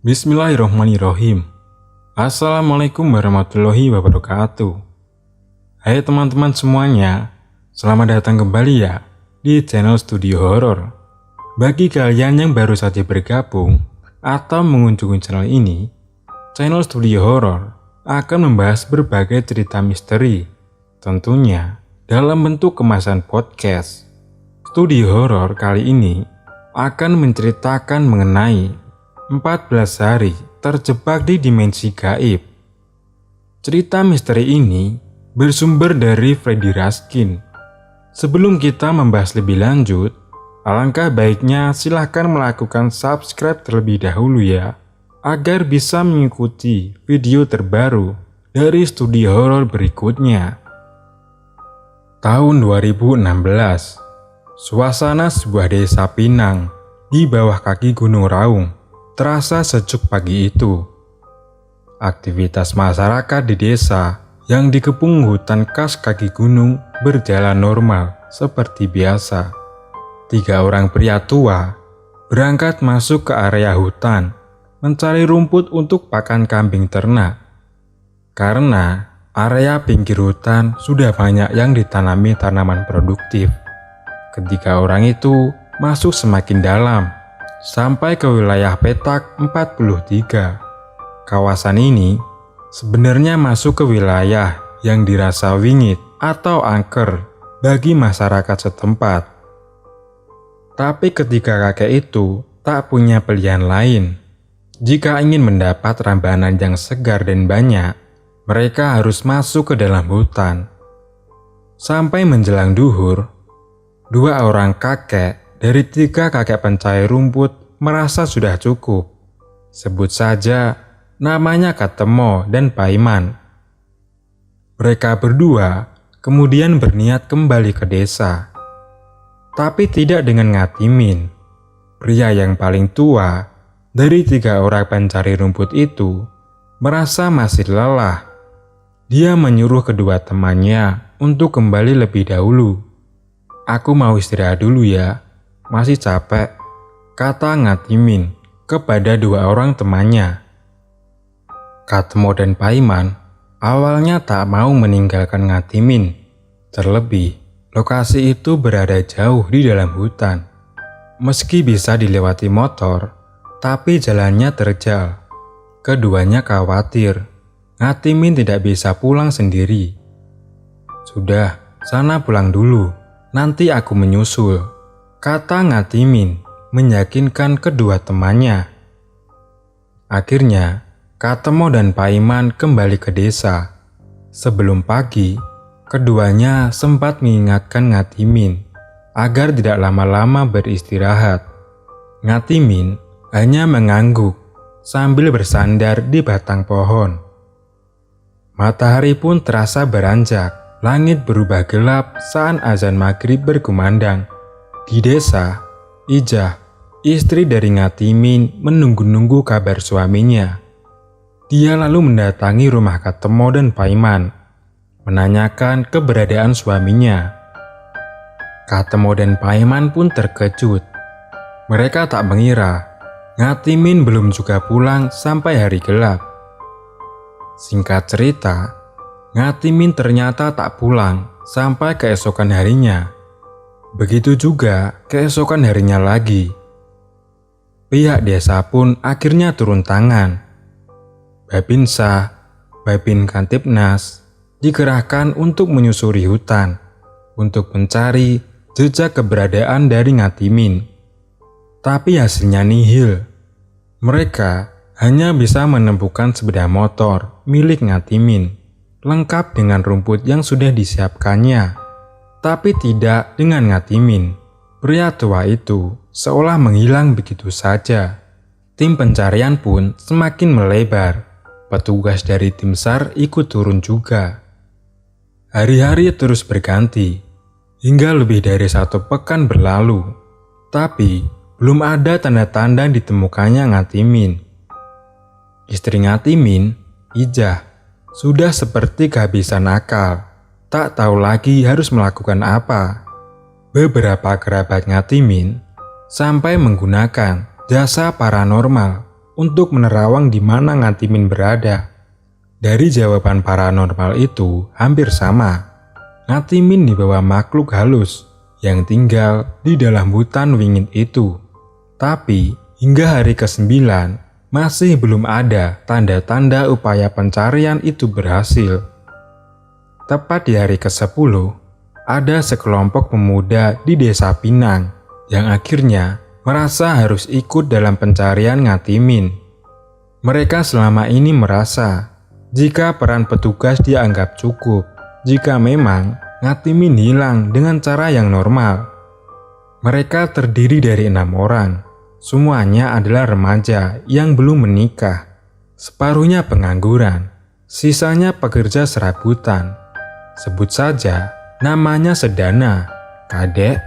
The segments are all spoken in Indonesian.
Bismillahirrahmanirrahim. Assalamualaikum warahmatullahi wabarakatuh. Hai teman-teman semuanya, selamat datang kembali ya di channel Studio Horor. Bagi kalian yang baru saja bergabung atau mengunjungi channel ini, channel Studio Horor akan membahas berbagai cerita misteri, tentunya dalam bentuk kemasan podcast. Studio Horor kali ini akan menceritakan mengenai 14 hari terjebak di dimensi gaib. Cerita misteri ini bersumber dari Freddy Raskin. Sebelum kita membahas lebih lanjut, alangkah baiknya silahkan melakukan subscribe terlebih dahulu ya, agar bisa mengikuti video terbaru dari Studio Horor berikutnya. Tahun 2016, suasana sebuah desa Pinang di bawah kaki Gunung Raung terasa sejuk pagi itu. Aktivitas masyarakat di desa yang dikepung hutan khas kaki gunung berjalan normal seperti biasa. 3 orang pria tua berangkat masuk ke area hutan mencari rumput untuk pakan kambing ternak. Karena area pinggir hutan sudah banyak yang ditanami tanaman produktif. Ketiga orang itu masuk semakin dalam sampai ke wilayah petak 43. Kawasan ini sebenarnya masuk ke wilayah yang dirasa wingit atau angker bagi masyarakat setempat. Tapi ketika kakek itu tak punya pilihan lain, jika ingin mendapat rambanan yang segar dan banyak, mereka harus masuk ke dalam hutan. Sampai menjelang duhur, 2 orang kakek dari 3 kakek pencari rumput merasa sudah cukup. Sebut saja namanya Katemo dan Paiman. Mereka berdua kemudian berniat kembali ke desa. Tapi tidak dengan Ngatimin. Pria yang paling tua dari 3 orang pencari rumput itu merasa masih lelah. Dia menyuruh kedua temannya untuk kembali lebih dahulu. "Aku mau istirahat dulu ya, masih capek," kata Ngatimin kepada 2 orang temannya. Katemo dan Paiman awalnya tak mau meninggalkan Ngatimin. Terlebih, lokasi itu berada jauh di dalam hutan. Meski bisa dilewati motor, tapi jalannya terjal. Keduanya khawatir Ngatimin tidak bisa pulang sendiri. "Sudah, sana pulang dulu. Nanti aku menyusul," kata Ngatimin, meyakinkan kedua temannya. Akhirnya, Katemo dan Paiman kembali ke desa. Sebelum pagi, keduanya sempat mengingatkan Ngatimin agar tidak lama-lama beristirahat. Ngatimin hanya mengangguk sambil bersandar di batang pohon. Matahari pun terasa beranjak. Langit berubah gelap saat azan maghrib berkumandang. Di desa, Ijah, istri dari Ngatimin, menunggu-nunggu kabar suaminya. Dia lalu mendatangi rumah Katemo dan Paiman, menanyakan keberadaan suaminya. Katemo dan Paiman pun terkejut. Mereka tak mengira Ngatimin belum juga pulang sampai hari gelap. Singkat cerita, Ngatimin ternyata tak pulang sampai keesokan harinya. Begitu juga keesokan harinya lagi. Pihak desa pun akhirnya turun tangan. Babinsa, Babin Kantipnas, dikerahkan untuk menyusuri hutan untuk mencari jejak keberadaan dari Ngatimin. Tapi hasilnya nihil. Mereka hanya bisa menemukan sepeda motor milik Ngatimin, lengkap dengan rumput yang sudah disiapkannya, tapi tidak dengan Ngatimin. Pria tua itu seolah menghilang begitu saja. Tim pencarian pun semakin melebar. Petugas dari tim SAR ikut turun juga. Hari-hari terus berganti, hingga lebih dari 1 pekan berlalu. Tapi belum ada tanda-tanda ditemukannya Ngatimin. Istri Ngatimin, Ijah, sudah seperti kehabisan akal, tak tahu lagi harus melakukan apa. Beberapa kerabat Ngatimin sampai menggunakan jasa paranormal untuk menerawang di mana Ngatimin berada. Dari jawaban paranormal itu hampir sama. Ngatimin dibawa makhluk halus yang tinggal di dalam hutan wingit itu. Tapi hingga hari ke-9 masih belum ada tanda-tanda upaya pencarian itu berhasil. Tepat di hari ke-10, ada sekelompok pemuda di Desa Pinang yang akhirnya merasa harus ikut dalam pencarian Ngatimin. Mereka selama ini merasa jika peran petugas dianggap cukup jika memang Ngatimin hilang dengan cara yang normal. Mereka terdiri dari 6 orang. Semuanya adalah remaja yang belum menikah. Separuhnya pengangguran, sisanya pekerja serabutan. Sebut saja namanya Sedana, Kadek,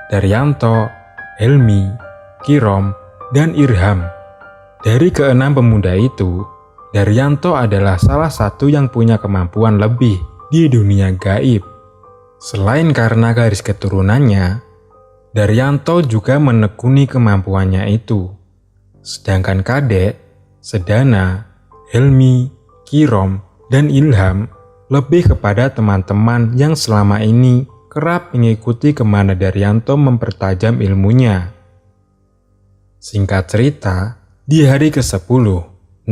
Daryanto, Helmi, Kirom, dan Irham. Dari ke-6 pemuda itu, Daryanto adalah salah satu yang punya kemampuan lebih di dunia gaib. Selain karena garis keturunannya, Daryanto juga menekuni kemampuannya itu. Sedangkan Kadek, Sedana, Helmi, Kirom, dan Ilham lebih kepada teman-teman yang selama ini kerap mengikuti kemana Daryanto mempertajam ilmunya. Singkat cerita, di hari ke-10,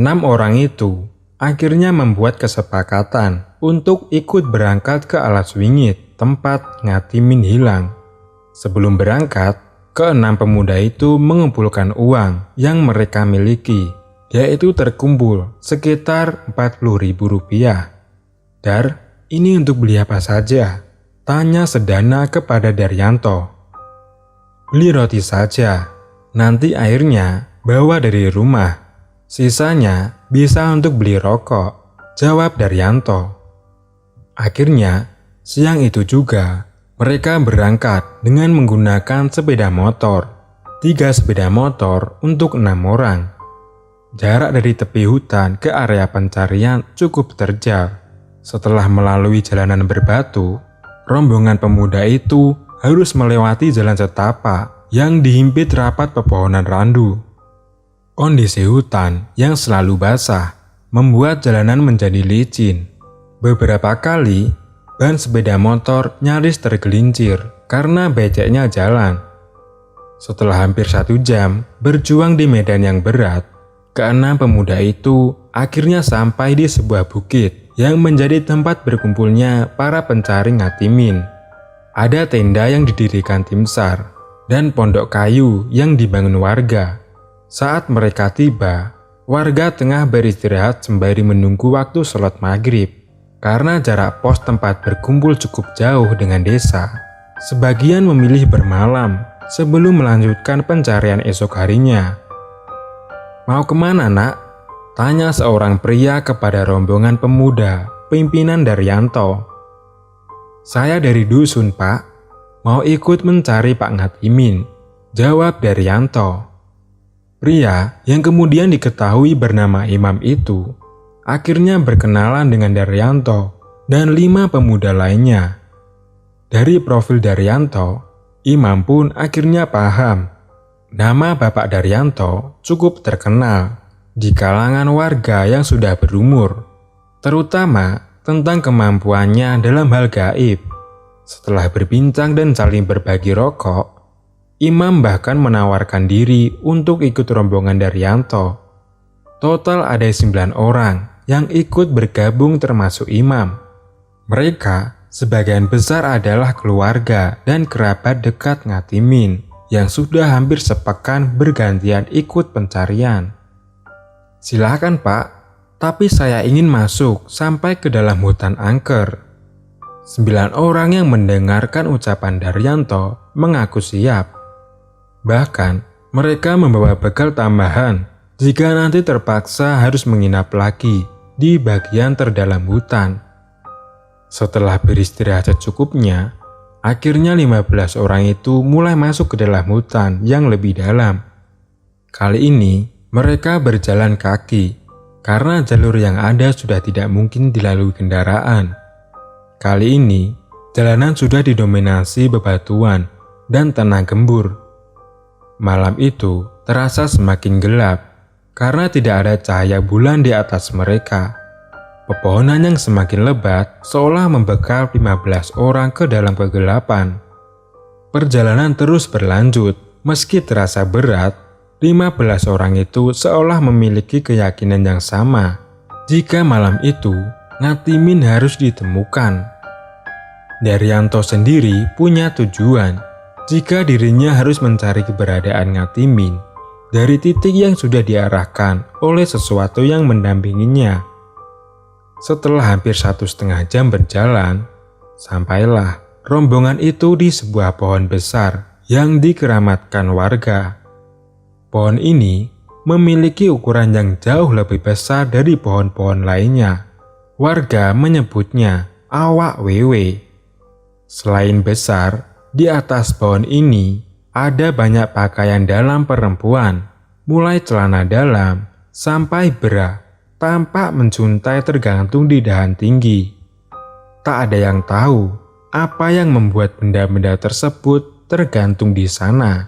6 orang itu akhirnya membuat kesepakatan untuk ikut berangkat ke Alas Wingit, tempat Ngatimin hilang. Sebelum berangkat, ke-6 pemuda itu mengumpulkan uang yang mereka miliki, yaitu terkumpul sekitar Rp40.000. Dar, ini untuk beli apa saja? Tanya Sedana kepada Daryanto. Beli roti saja, nanti airnya bawa dari rumah. Sisanya bisa untuk beli rokok, jawab Daryanto. Akhirnya, siang itu juga, mereka berangkat dengan menggunakan sepeda motor. 3 sepeda motor untuk 6 orang. Jarak dari tepi hutan ke area pencarian cukup terjal. Setelah melalui jalanan berbatu, rombongan pemuda itu harus melewati jalan setapak yang dihimpit rapat pepohonan randu. Kondisi hutan yang selalu basah membuat jalanan menjadi licin. Beberapa kali, ban sepeda motor nyaris tergelincir karena beceknya jalan. Setelah hampir 1 jam berjuang di medan yang berat, ke-6 pemuda itu akhirnya sampai di sebuah bukit yang menjadi tempat berkumpulnya para pencari Ngatimin. Ada tenda yang didirikan tim SAR dan pondok kayu yang dibangun warga. Saat mereka tiba, warga tengah beristirahat sembari menunggu waktu sholat maghrib. Karena jarak pos tempat berkumpul cukup jauh dengan desa, sebagian memilih bermalam sebelum melanjutkan pencarian esok harinya. Mau kemana, nak? Tanya seorang pria kepada rombongan pemuda, pimpinan Daryanto. Saya dari dusun, Pak. Mau ikut mencari Pak Ngatimin, jawab Daryanto. Pria yang kemudian diketahui bernama Imam itu akhirnya berkenalan dengan Daryanto dan 5 pemuda lainnya. Dari profil Daryanto, Imam pun akhirnya paham nama Bapak Daryanto cukup terkenal di kalangan warga yang sudah berumur, terutama tentang kemampuannya dalam hal gaib. Setelah berbincang dan saling berbagi rokok, Imam bahkan menawarkan diri untuk ikut rombongan Daryanto. Total ada 9 orang yang ikut bergabung termasuk Imam. Mereka sebagian besar adalah keluarga dan kerabat dekat Ngatimin yang sudah hampir sepekan bergantian ikut pencarian. Silakan, Pak, tapi saya ingin masuk sampai ke dalam hutan angker. 9 orang yang mendengarkan ucapan Daryanto mengaku siap. Bahkan, mereka membawa bekal tambahan jika nanti terpaksa harus menginap lagi di bagian terdalam hutan. Setelah beristirahat secukupnya, akhirnya 15 orang itu mulai masuk ke dalam hutan yang lebih dalam. Kali ini, mereka berjalan kaki karena jalur yang ada sudah tidak mungkin dilalui kendaraan. Kali ini, jalanan sudah didominasi bebatuan dan tanah gembur. Malam itu terasa semakin gelap karena tidak ada cahaya bulan di atas mereka. Pepohonan yang semakin lebat seolah membekal 15 orang ke dalam kegelapan. Perjalanan terus berlanjut, meski terasa berat, 15 orang itu seolah memiliki keyakinan yang sama. Jika malam itu, Ngatimin harus ditemukan. Daryanto sendiri punya tujuan jika dirinya harus mencari keberadaan Ngatimin dari titik yang sudah diarahkan oleh sesuatu yang mendampinginya. Setelah hampir 1,5 jam berjalan, sampailah rombongan itu di sebuah pohon besar yang dikeramatkan warga. Pohon ini memiliki ukuran yang jauh lebih besar dari pohon-pohon lainnya. Warga menyebutnya Awak Wewe. Selain besar, di atas pohon ini ada banyak pakaian dalam perempuan, mulai celana dalam sampai bra, tampak mencuntai tergantung di dahan tinggi. Tak ada yang tahu apa yang membuat benda-benda tersebut tergantung di sana.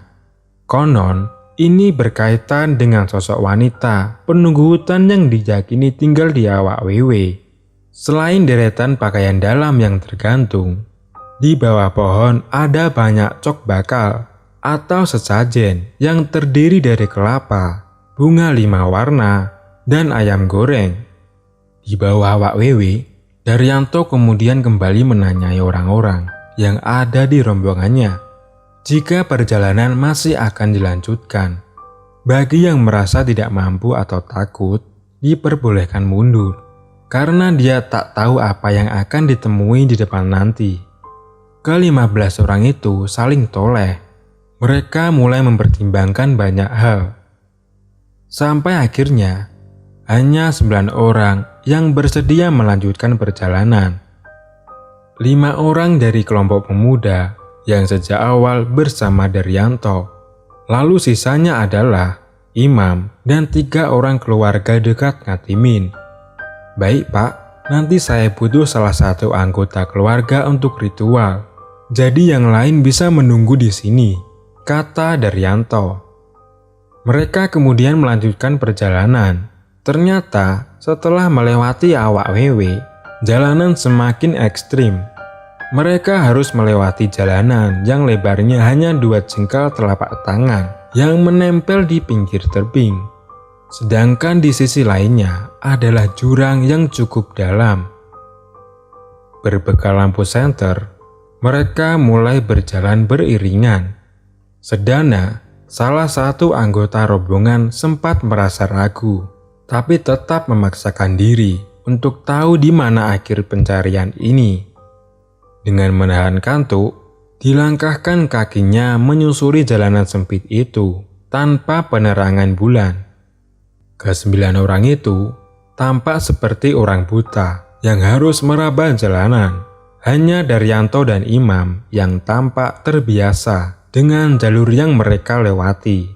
Konon, ini berkaitan dengan sosok wanita penunggu hutan yang diyakini tinggal di Awak Wewe. Selain deretan pakaian dalam yang tergantung, di bawah pohon ada banyak cok bakal atau sesajen yang terdiri dari kelapa, bunga 5 warna, dan ayam goreng. Di bawah Awak Wewe, Daryanto kemudian kembali menanyai orang-orang yang ada di rombongannya jika perjalanan masih akan dilanjutkan. Bagi yang merasa tidak mampu atau takut, diperbolehkan mundur karena dia tak tahu apa yang akan ditemui di depan nanti. Ke-15 orang itu saling toleh. Mereka mulai mempertimbangkan banyak hal. Sampai akhirnya, hanya 9 orang yang bersedia melanjutkan perjalanan. 5 orang dari kelompok pemuda yang sejak awal bersama Daryanto. Lalu sisanya adalah Imam dan 3 orang keluarga dekat Ngatimin. Baik Pak, nanti saya butuh salah satu anggota keluarga untuk ritual. Jadi yang lain bisa menunggu di sini, kata Daryanto. Mereka kemudian melanjutkan perjalanan. Ternyata setelah melewati Awak Wewe, jalanan semakin ekstrim. Mereka harus melewati jalanan yang lebarnya hanya 2 jengkal telapak tangan yang menempel di pinggir tebing. Sedangkan di sisi lainnya adalah jurang yang cukup dalam. Berbekal lampu senter, mereka mulai berjalan beriringan. Sedana, salah satu anggota rombongan sempat merasa ragu, tapi tetap memaksakan diri untuk tahu di mana akhir pencarian ini. Dengan menahan kantuk, dilangkahkan kakinya menyusuri jalanan sempit itu tanpa penerangan bulan. Ke-9 orang itu tampak seperti orang buta yang harus meraba jalanan. Hanya Daryanto dan Imam yang tampak terbiasa dengan jalur yang mereka lewati.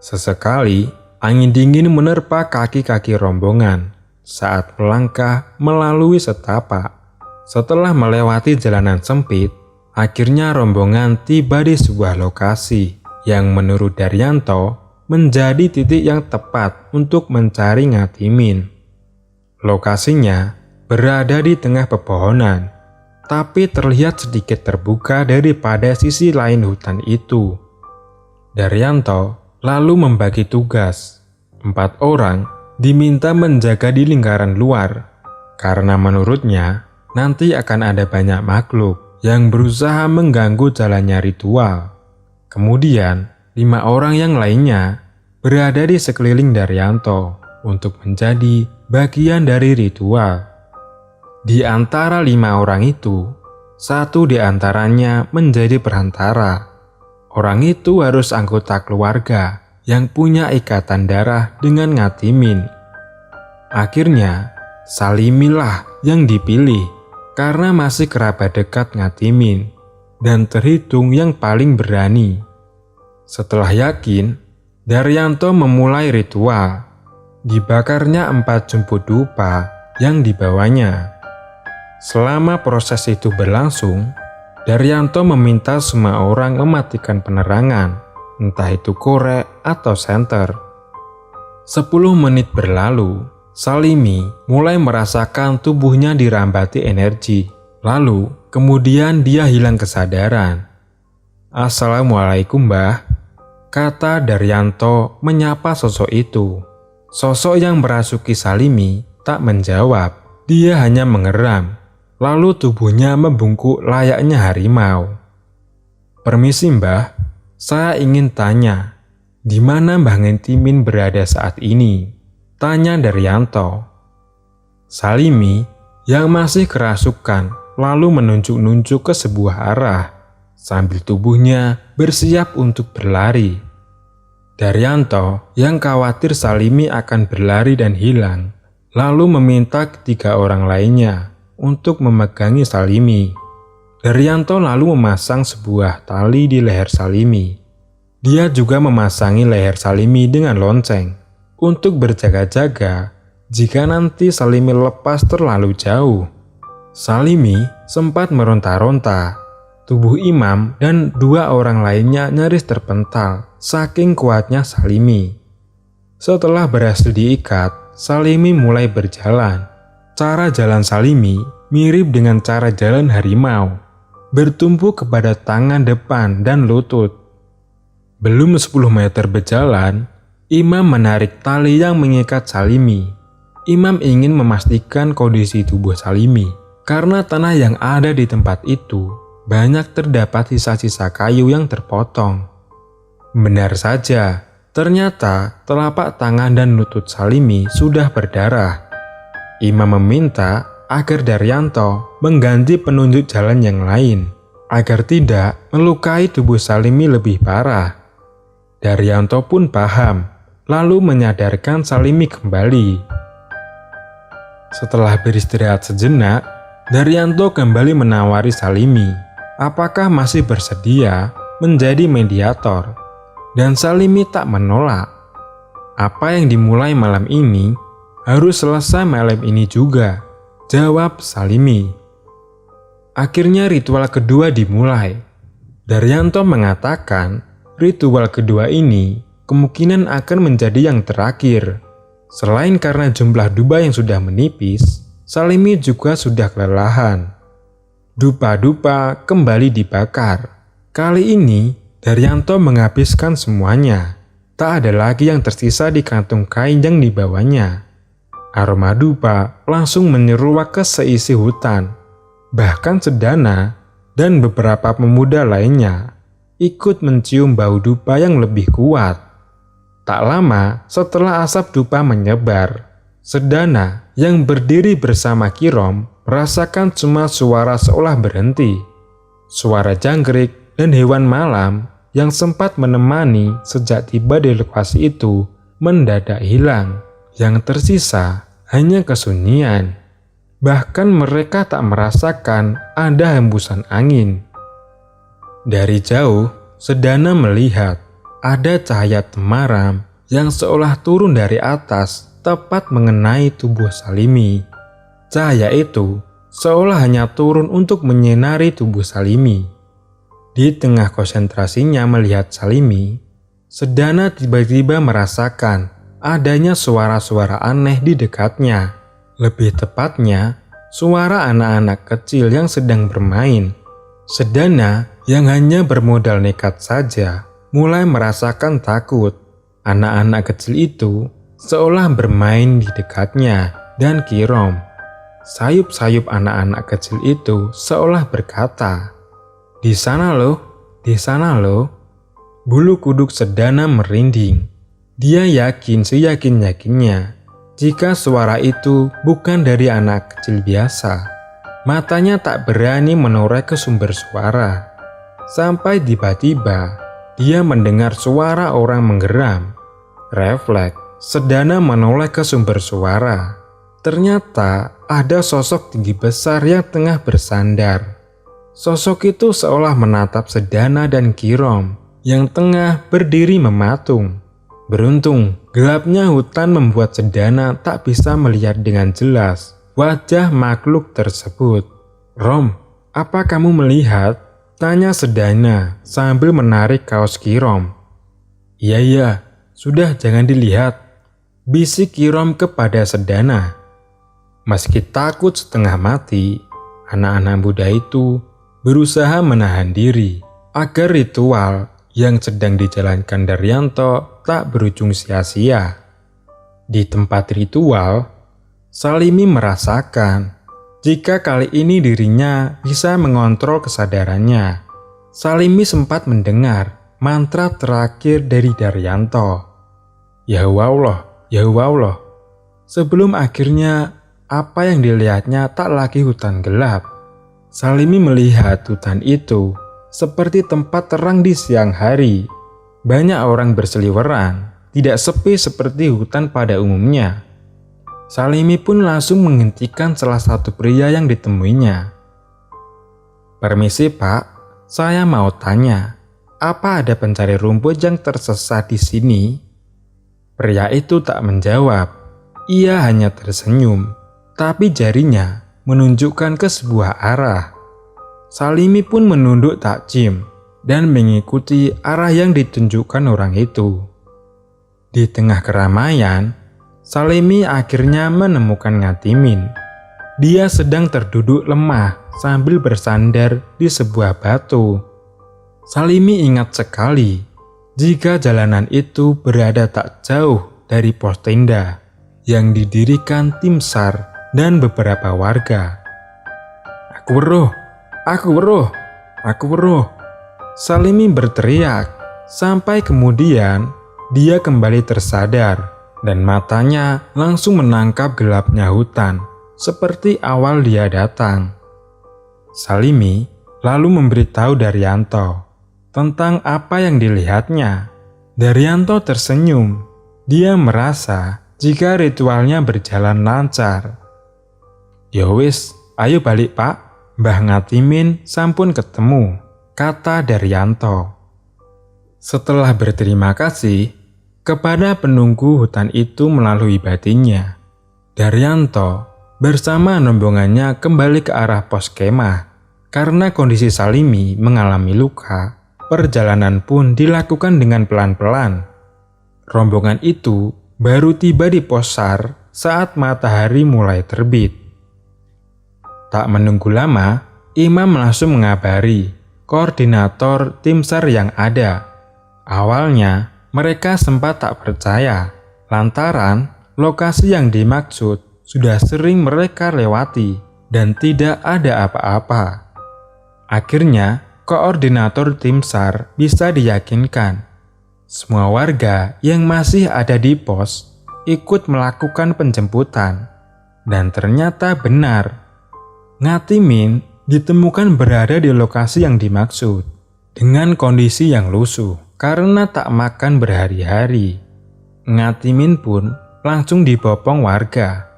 Sesekali, angin dingin menerpa kaki-kaki rombongan saat melangkah melalui setapak. Setelah melewati jalanan sempit, akhirnya rombongan tiba di sebuah lokasi yang menurut Daryanto menjadi titik yang tepat untuk mencari Ngatimin. Lokasinya berada di tengah pepohonan, tapi terlihat sedikit terbuka daripada sisi lain hutan itu. Daryanto lalu membagi tugas. 4 orang diminta menjaga di lingkaran luar, karena menurutnya nanti akan ada banyak makhluk yang berusaha mengganggu jalannya ritual. Kemudian, 5 orang yang lainnya berada di sekeliling Daryanto untuk menjadi bagian dari ritual. Di antara 5 orang itu, 1 di antaranya menjadi perantara. Orang itu harus anggota keluarga yang punya ikatan darah dengan Ngatimin. Akhirnya, Salimilah yang dipilih karena masih kerabat dekat Ngatimin dan terhitung yang paling berani. Setelah yakin, Daryanto memulai ritual. Dibakarnya 4 jumput dupa yang dibawanya. Selama proses itu berlangsung, Daryanto meminta semua orang mematikan penerangan, entah itu korek atau senter. 10 menit berlalu, Salimi mulai merasakan tubuhnya dirambati energi. Lalu, kemudian dia hilang kesadaran. "Assalamualaikum, Mbah," kata Daryanto menyapa sosok itu. Sosok yang merasuki Salimi tak menjawab. Dia hanya mengeram. Lalu tubuhnya membungkuk layaknya harimau. "Permisi, Mbah. Saya ingin tanya, di mana Mbah Ngentimin berada saat ini?" tanya Daryanto. Salimi yang masih kerasukan lalu menunjuk-nunjuk ke sebuah arah sambil tubuhnya bersiap untuk berlari. Daryanto yang khawatir Salimi akan berlari dan hilang, lalu meminta ketiga orang lainnya untuk memegangi Salimi. Daryanto lalu memasang sebuah tali di leher Salimi. Dia juga memasangi leher Salimi dengan lonceng untuk berjaga-jaga jika nanti Salimi lepas terlalu jauh. Salimi sempat meronta-ronta. Tubuh Imam dan 2 orang lainnya nyaris terpental saking kuatnya Salimi. Setelah berhasil diikat, Salimi mulai berjalan. Cara jalan Salimi mirip dengan cara jalan harimau, bertumpu kepada tangan depan dan lutut. Belum 10 meter berjalan, Imam menarik tali yang mengikat Salimi. Imam ingin memastikan kondisi tubuh Salimi, karena tanah yang ada di tempat itu banyak terdapat sisa-sisa kayu yang terpotong. Benar saja, ternyata telapak tangan dan lutut Salimi sudah berdarah. Imam meminta agar Daryanto mengganti penunjuk jalan yang lain, agar tidak melukai tubuh Salimi lebih parah. Daryanto pun paham, lalu menyadarkan Salimi kembali. Setelah beristirahat sejenak, Daryanto kembali menawari Salimi apakah masih bersedia menjadi mediator, dan Salimi tak menolak. "Apa yang dimulai malam ini harus selesai malam ini juga," jawab Salimi. Akhirnya ritual kedua dimulai. Daryanto mengatakan ritual kedua ini kemungkinan akan menjadi yang terakhir. Selain karena jumlah dupa yang sudah menipis, Salimi juga sudah kelelahan. Dupa-dupa kembali dibakar. Kali ini, Daryanto menghabiskan semuanya. Tak ada lagi yang tersisa di kantung kain yang dibawanya. Aroma dupa langsung menyeruak ke seisi hutan. Bahkan Sedana dan beberapa pemuda lainnya ikut mencium bau dupa yang lebih kuat. Tak lama setelah asap dupa menyebar, Sedana yang berdiri bersama Kirom merasakan semua suara seolah berhenti. Suara jangkrik dan hewan malam yang sempat menemani sejak tiba di lokasi itu mendadak hilang. Yang tersisa hanya kesunyian. Bahkan mereka tak merasakan ada hembusan angin. Dari jauh, Sedana melihat ada cahaya temaram yang seolah turun dari atas tepat mengenai tubuh Salimi. Cahaya itu seolah hanya turun untuk menyinari tubuh Salimi. Di tengah konsentrasinya melihat Salimi, Sedana tiba-tiba merasakan adanya suara-suara aneh di dekatnya. Lebih tepatnya, suara anak-anak kecil yang sedang bermain. Sedana yang hanya bermodal nekat saja mulai merasakan takut. Anak-anak kecil itu seolah bermain di dekatnya dan Kirom. Sayup-sayup anak-anak kecil itu seolah berkata, "Di sana loh, di sana loh." Bulu kuduk Sedana merinding. Dia yakin seyakin-yakinnya jika suara itu bukan dari anak kecil biasa. Matanya tak berani menoleh ke sumber suara. Sampai tiba-tiba dia mendengar suara orang menggeram. Refleks, Sedana menoleh ke sumber suara. Ternyata ada sosok tinggi besar yang tengah bersandar. Sosok itu seolah menatap Sedana dan Kirom yang tengah berdiri mematung. Beruntung, gelapnya hutan membuat Sedana tak bisa melihat dengan jelas wajah makhluk tersebut. "Rom, apa kamu melihat?" tanya Sedana sambil menarik kaos Kirom. Iya, sudah jangan dilihat," bisik Kirom kepada Sedana. Meski takut setengah mati, anak-anak muda itu berusaha menahan diri agar ritual yang sedang dijalankan Daryanto tak berujung sia-sia. Di tempat ritual, Salimi merasakan jika kali ini dirinya bisa mengontrol kesadarannya. Salimi sempat mendengar mantra terakhir dari Daryanto. Ya Allah, ya Allah. Sebelum akhirnya apa yang dilihatnya tak lagi hutan gelap. Salimi melihat hutan itu seperti tempat terang di siang hari. Banyak orang berseliweran, tidak sepi seperti hutan pada umumnya. Salimi pun langsung menghentikan salah satu pria yang ditemuinya. "Permisi Pak, saya mau tanya, apa ada pencari rumput yang tersesat di sini?" Pria itu tak menjawab, ia hanya tersenyum, tapi jarinya menunjukkan ke sebuah arah. Salimi pun menunduk takjim dan mengikuti arah yang ditunjukkan orang itu. Di tengah keramaian, Salimi akhirnya menemukan Ngatimin. Dia sedang terduduk lemah sambil bersandar di sebuah batu. Salimi ingat sekali jika jalanan itu berada tak jauh dari pos tenda yang didirikan tim SAR dan beberapa warga. "Aku weruh, aku weruh, aku weruh." Salimi berteriak sampai kemudian dia kembali tersadar dan matanya langsung menangkap gelapnya hutan seperti awal dia datang. Salimi lalu memberitahu Daryanto tentang apa yang dilihatnya. Daryanto tersenyum. Dia merasa jika ritualnya berjalan lancar. "Ya wis, ayo balik Pak, Mbah Ngatimin sampun ketemu," kata Daryanto. Setelah berterima kasih kepada penunggu hutan itu melalui batinnya, Daryanto bersama rombongannya kembali ke arah pos kemah. Karena kondisi Salimi mengalami luka, perjalanan pun dilakukan dengan pelan-pelan. Rombongan itu baru tiba di pos SAR saat matahari mulai terbit. Tak menunggu lama, Imam langsung mengabari koordinator tim SAR yang ada. Awalnya, mereka sempat tak percaya lantaran lokasi yang dimaksud sudah sering mereka lewati dan tidak ada apa-apa. Akhirnya, koordinator tim SAR bisa diyakinkan. Semua warga yang masih ada di pos ikut melakukan penjemputan. Dan ternyata benar, Ngatimin ditemukan berada di lokasi yang dimaksud dengan kondisi yang lusuh karena tak makan berhari-hari. Ngatimin pun langsung dibopong warga.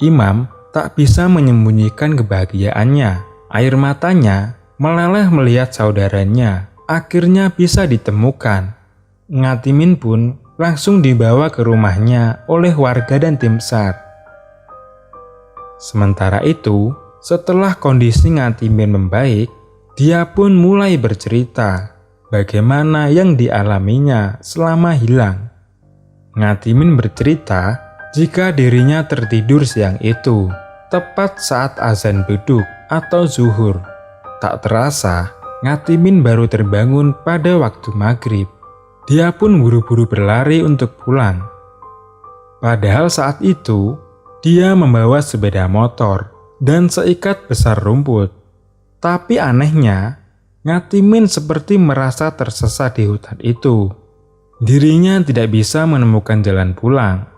Imam tak bisa menyembunyikan kebahagiaannya. Air matanya meleleh melihat saudaranya akhirnya bisa ditemukan. Ngatimin pun langsung dibawa ke rumahnya oleh warga dan tim SAR. Sementara itu, setelah kondisi Ngatimin membaik, dia pun mulai bercerita bagaimana yang dialaminya selama hilang. Ngatimin bercerita jika dirinya tertidur siang itu, tepat saat azan beduk atau zuhur. Tak terasa, Ngatimin baru terbangun pada waktu maghrib. Dia pun buru-buru berlari untuk pulang. Padahal saat itu, dia membawa sepeda motor dan seikat besar rumput. Tapi anehnya, Ngatimin seperti merasa tersesat di hutan itu. Dirinya tidak bisa menemukan jalan pulang.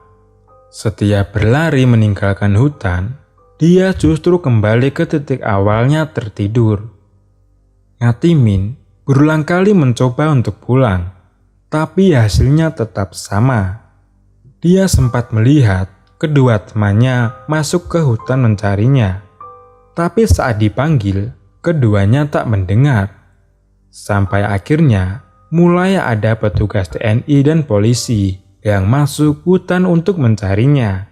Setiap berlari meninggalkan hutan, dia justru kembali ke titik awalnya tertidur. Ngatimin berulang kali mencoba untuk pulang, tapi hasilnya tetap sama. Dia sempat melihat kedua temannya masuk ke hutan mencarinya. Tapi saat dipanggil, keduanya tak mendengar. Sampai akhirnya mulai ada petugas TNI dan polisi yang masuk hutan untuk mencarinya.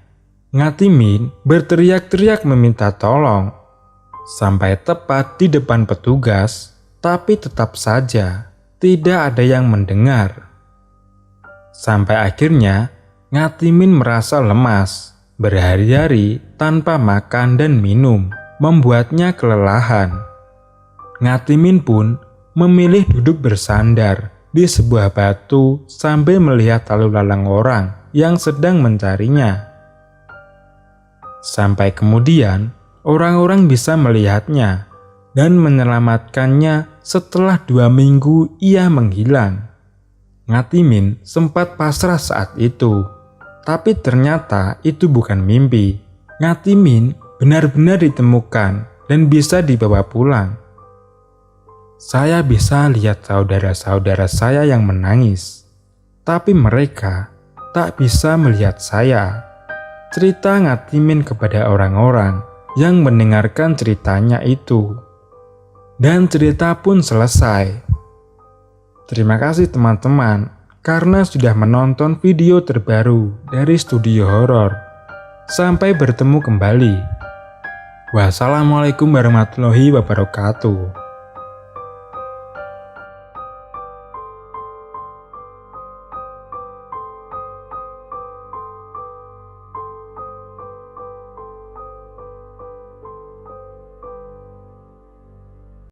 Ngatimin berteriak-teriak meminta tolong. Sampai tepat di depan petugas, tapi tetap saja tidak ada yang mendengar. Sampai akhirnya Ngatimin merasa lemas. Berhari-hari tanpa makan dan minum membuatnya kelelahan. Ngatimin pun memilih duduk bersandar di sebuah batu sambil melihat lalu lalang orang yang sedang mencarinya. Sampai kemudian orang-orang bisa melihatnya dan menyelamatkannya setelah 2 minggu ia menghilang. Ngatimin sempat pasrah saat itu, tapi ternyata itu bukan mimpi. Ngatimin benar-benar ditemukan dan bisa dibawa pulang. Saya bisa lihat saudara-saudara saya yang menangis, tapi mereka tak bisa melihat saya. Cerita Ngatimin kepada orang-orang yang mendengarkan ceritanya itu. Dan cerita pun selesai. Terima kasih teman-teman karena sudah menonton video terbaru dari Studio Horor. Sampai bertemu kembali. Wassalamualaikum warahmatullahi wabarakatuh.